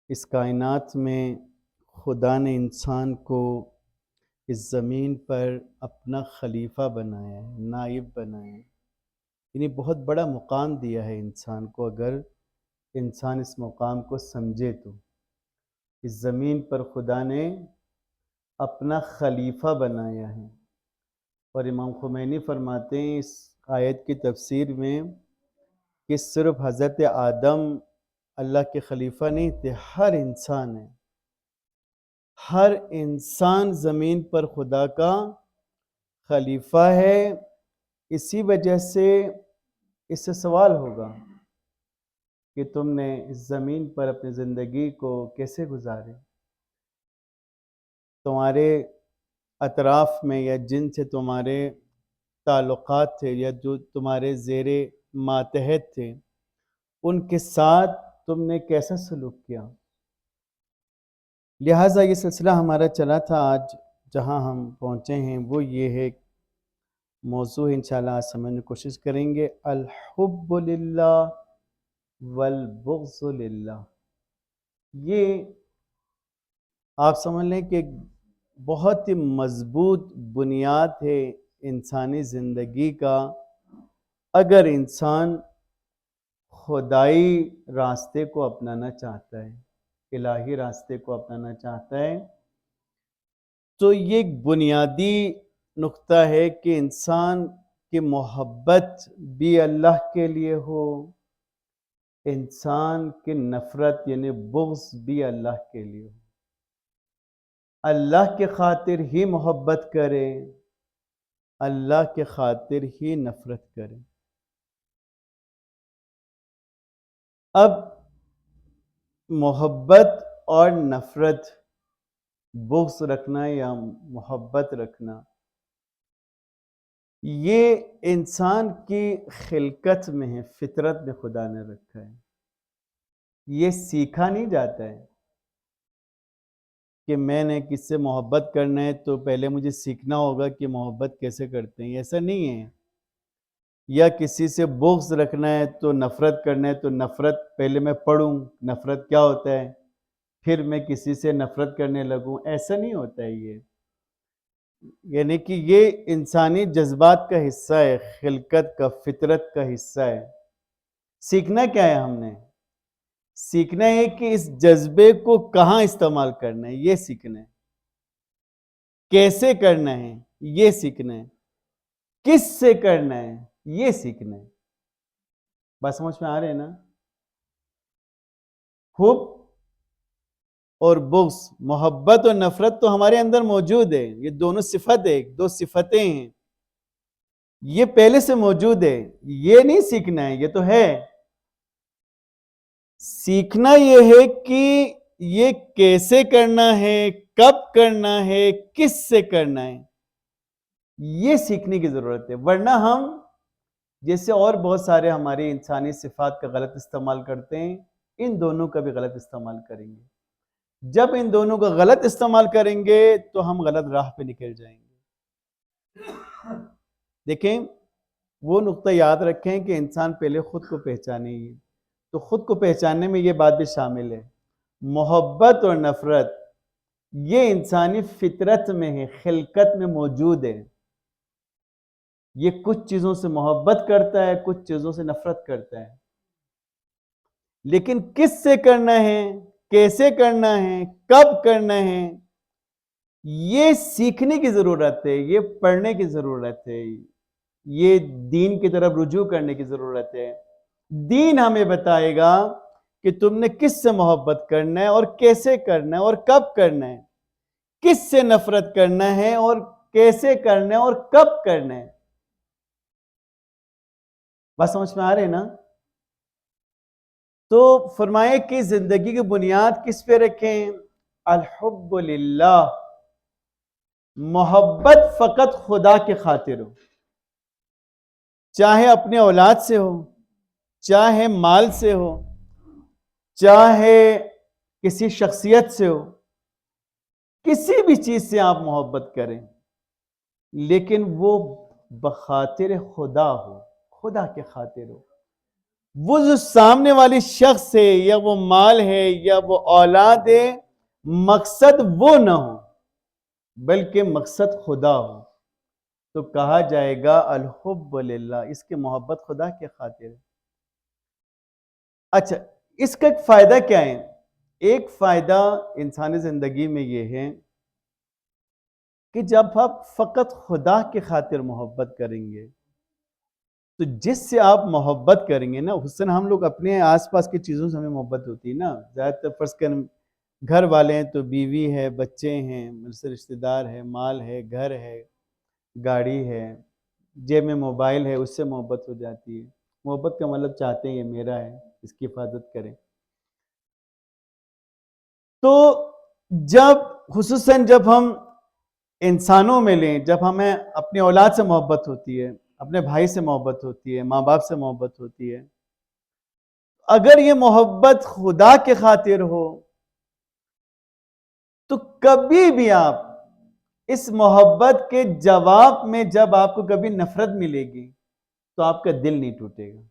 اس کائنات میں خدا نے انسان کو اس زمین پر اپنا خلیفہ بنایا ہے، نائب بنایا ہے، یعنی بہت بڑا مقام دیا ہے انسان کو۔ اگر انسان اس مقام کو سمجھے تو اس زمین پر خدا نے اپنا خلیفہ بنایا ہے۔ اور امام خمینی فرماتے ہیں اس آیت کی تفسیر میں کہ صرف حضرت آدم اللہ کے خلیفہ نہیں تھے، ہر انسان ہے، ہر انسان زمین پر خدا کا خلیفہ ہے۔ اسی وجہ سے اس سے سوال ہوگا کہ تم نے اس زمین پر اپنی زندگی کو کیسے گزارے، تمہارے اطراف میں یا جن سے تمہارے تعلقات تھے یا جو تمہارے زیر ماتحت تھے ان کے ساتھ تم نے کیسا سلوک کیا۔ لہٰذا یہ سلسلہ ہمارا چلا تھا، آج جہاں ہم پہنچے ہیں وہ یہ ہے موضوع انشاءاللہ آج سمجھنے کی کوشش کریں گے، الحب للہ والبغض للہ۔ یہ آپ سمجھ لیں کہ ایک بہت ہی مضبوط بنیاد ہے انسانی زندگی کا۔ اگر انسان خدائی راستے کو اپنانا چاہتا ہے، الہی راستے کو اپنانا چاہتا ہے، تو یہ ایک بنیادی نقطہ ہے کہ انسان کی محبت بھی اللہ کے لیے ہو، انسان کی نفرت یعنی بغض بھی اللہ کے لیے ہو، اللہ کے خاطر ہی محبت کرے، اللہ کے خاطر ہی نفرت کرے۔ اب محبت اور نفرت، بغض رکھنا یا محبت رکھنا، یہ انسان کی خلقت میں ہے، فطرت میں خدا نے رکھا ہے، یہ سیکھا نہیں جاتا ہے کہ میں نے کس سے محبت کرنا ہے تو پہلے مجھے سیکھنا ہوگا کہ محبت کیسے کرتے ہیں، ایسا نہیں ہے۔ یا کسی سے بغض رکھنا ہے تو نفرت کرنا ہے تو نفرت پہلے میں پڑھوں نفرت کیا ہوتا ہے پھر میں کسی سے نفرت کرنے لگوں، ایسا نہیں ہوتا ہے یہ۔ یعنی کہ یہ انسانی جذبات کا حصہ ہے، خلقت کا، فطرت کا حصہ ہے۔ سیکھنا کیا ہے ہم نے؟ سیکھنا ہے کہ اس جذبے کو کہاں استعمال کرنا ہے، یہ سیکھنا ہے۔ کیسے کرنا ہے، یہ سیکھنا ہے۔ کس سے کرنا ہے، یہ سیکھنا ہے۔ بات سمجھ میں آ رہے ہیں نا؟ حب اور بغض، محبت اور نفرت تو ہمارے اندر موجود ہے، یہ دونوں صفت ہے، دو صفتیں ہیں، یہ پہلے سے موجود ہے، یہ نہیں سیکھنا ہے، یہ تو ہے۔ سیکھنا یہ ہے کہ یہ کیسے کرنا ہے، کب کرنا ہے، کس سے کرنا ہے، یہ سیکھنے کی ضرورت ہے۔ ورنہ ہم جیسے اور بہت سارے ہماری انسانی صفات کا غلط استعمال کرتے ہیں، ان دونوں کا بھی غلط استعمال کریں گے۔ جب ان دونوں کا غلط استعمال کریں گے تو ہم غلط راہ پہ نکل جائیں گے۔ دیکھیں، وہ نقطہ یاد رکھیں کہ انسان پہلے خود کو پہچانے گی، تو خود کو پہچاننے میں یہ بات بھی شامل ہے۔ محبت اور نفرت یہ انسانی فطرت میں ہے، خلقت میں موجود ہے۔ یہ کچھ چیزوں سے محبت کرتا ہے، کچھ چیزوں سے نفرت کرتا ہے، لیکن کس سے کرنا ہے، کیسے کرنا ہے، کب کرنا ہے، یہ سیکھنے کی ضرورت ہے، یہ پڑھنے کی ضرورت ہے، یہ دین کی طرف رجوع کرنے کی ضرورت ہے۔ دین ہمیں بتائے گا کہ تم نے کس سے محبت کرنا ہے اور کیسے کرنا ہے اور کب کرنا ہے، کس سے نفرت کرنا ہے اور کیسے کرنا ہے اور کب کرنا ہے۔ بات سمجھ میں آ رہے نا؟ تو فرمائے کہ زندگی کی بنیاد کس پہ رکھیں؟ الحب للہ، محبت فقط خدا کے خاطر ہو، چاہے اپنے اولاد سے ہو، چاہے مال سے ہو، چاہے کسی شخصیت سے ہو، کسی بھی چیز سے آپ محبت کریں، لیکن وہ بخاطر خدا ہو، خدا کے خاطر ہو۔ وہ جو سامنے والی شخص ہے یا وہ مال ہے یا وہ اولاد ہے، مقصد وہ نہ ہو بلکہ مقصد خدا ہو، تو کہا جائے گا الحب للہ، اس کی محبت خدا کے خاطر ہے۔ اچھا، اس کا ایک فائدہ کیا ہے؟ ایک فائدہ انسانی زندگی میں یہ ہے کہ جب آپ فقط خدا کی خاطر محبت کریں گے تو جس سے آپ محبت کریں گے نا، حسن ہم لوگ اپنے آس پاس کی چیزوں سے ہمیں محبت ہوتی ہے نا، زیادہ تر فرض کریں گھر والے ہیں تو بیوی ہے، بچے ہیں، مجھ سے رشتہ دار ہے، مال ہے، گھر ہے، گاڑی ہے، جیب میں موبائل ہے، اس سے محبت ہو جاتی ہے۔ محبت کا مطلب چاہتے ہیں یہ میرا ہے، اس کی حفاظت کریں۔ تو جب خصوصاً جب ہم انسانوں میں لیں، جب ہمیں اپنی اولاد سے محبت ہوتی ہے، اپنے بھائی سے محبت ہوتی ہے، ماں باپ سے محبت ہوتی ہے، اگر یہ محبت خدا کے خاطر ہو تو کبھی بھی آپ اس محبت کے جواب میں جب آپ کو کبھی نفرت ملے گی تو آپ کا دل نہیں ٹوٹے گا،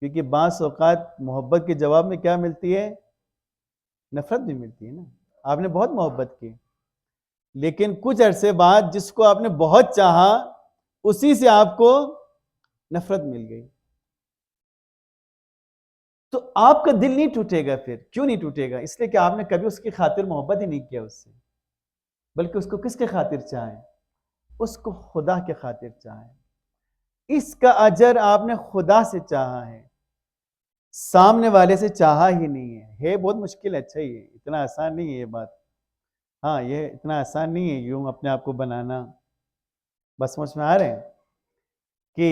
کیونکہ بعض اوقات محبت کے جواب میں کیا ملتی ہے؟ نفرت بھی ملتی ہے نا۔ آپ نے بہت محبت کی لیکن کچھ عرصے بعد جس کو آپ نے بہت چاہا اسی سے آپ کو نفرت مل گئی، تو آپ کا دل نہیں ٹوٹے گا۔ پھر کیوں نہیں ٹوٹے گا؟ اس لیے کہ آپ نے کبھی اس کی خاطر محبت ہی نہیں کیا اس سے، بلکہ اس کو کس کے خاطر چاہیں؟ اس کو خدا کے خاطر چاہیں۔ اس کا اجر آپ نے خدا سے چاہا ہے، سامنے والے سے چاہا ہی نہیں ہے۔ بہت مشکل ہے، اچھا ہی ہے، اتنا آسان نہیں ہے یہ بات۔ ہاں، یہ اتنا آسان نہیں ہے یوں اپنے آپ کو بنانا۔ بس سمجھ میں آ رہے ہیں کہ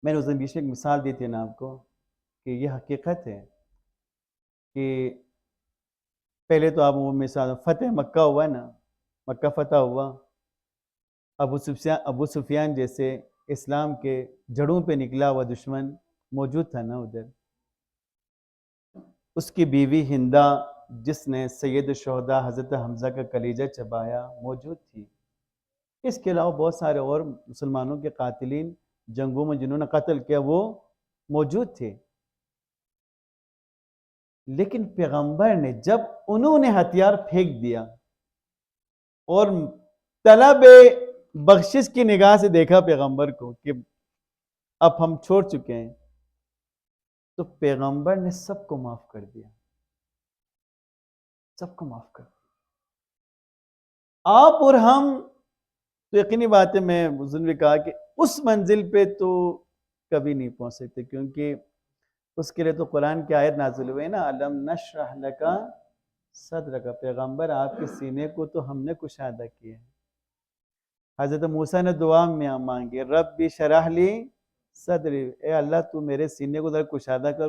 میں نے اس دن بیچ میں ایک مثال دی تھی نا آپ کو کہ یہ حقیقت ہے کہ پہلے تو آپ وہ مثال فتح مکہ ہوا نا، مکہ فتح ہوا، ابو سفیان جیسے اسلام کے جڑوں پہ نکلا ہوا دشمن موجود تھا نا ادھر، اس کی بیوی ہندہ جس نے سید الشہداء حضرت حمزہ کا کلیجہ چبایا موجود تھی، اس کے علاوہ بہت سارے اور مسلمانوں کے قاتلین جنگوں میں جنہوں نے قتل کیا وہ موجود تھے، لیکن پیغمبر نے جب انہوں نے ہتھیار پھینک دیا اور طلب بخشش کی نگاہ سے دیکھا پیغمبر کو کہ اب ہم چھوڑ چکے ہیں، تو پیغمبر نے سب کو معاف کر دیا، سب کو معاف کر دیا۔ آپ اور ہم تو یقینی بات ہے، میں اس دن بھی کہا کہ اس منزل پہ تو کبھی نہیں پہنچ سکتے، کیونکہ اس کے لیے تو قرآن کی آیت نازل ہوئے نا، الم نشرح لک صدرک، پیغمبر آپ کے سینے کو تو ہم نے کشادہ کیا ہے۔ حضرت موسیٰ نے دعا میں مانگی، رب شرح لی صدری، اے اللہ تو میرے سینے کو ذرا کشادہ کرو۔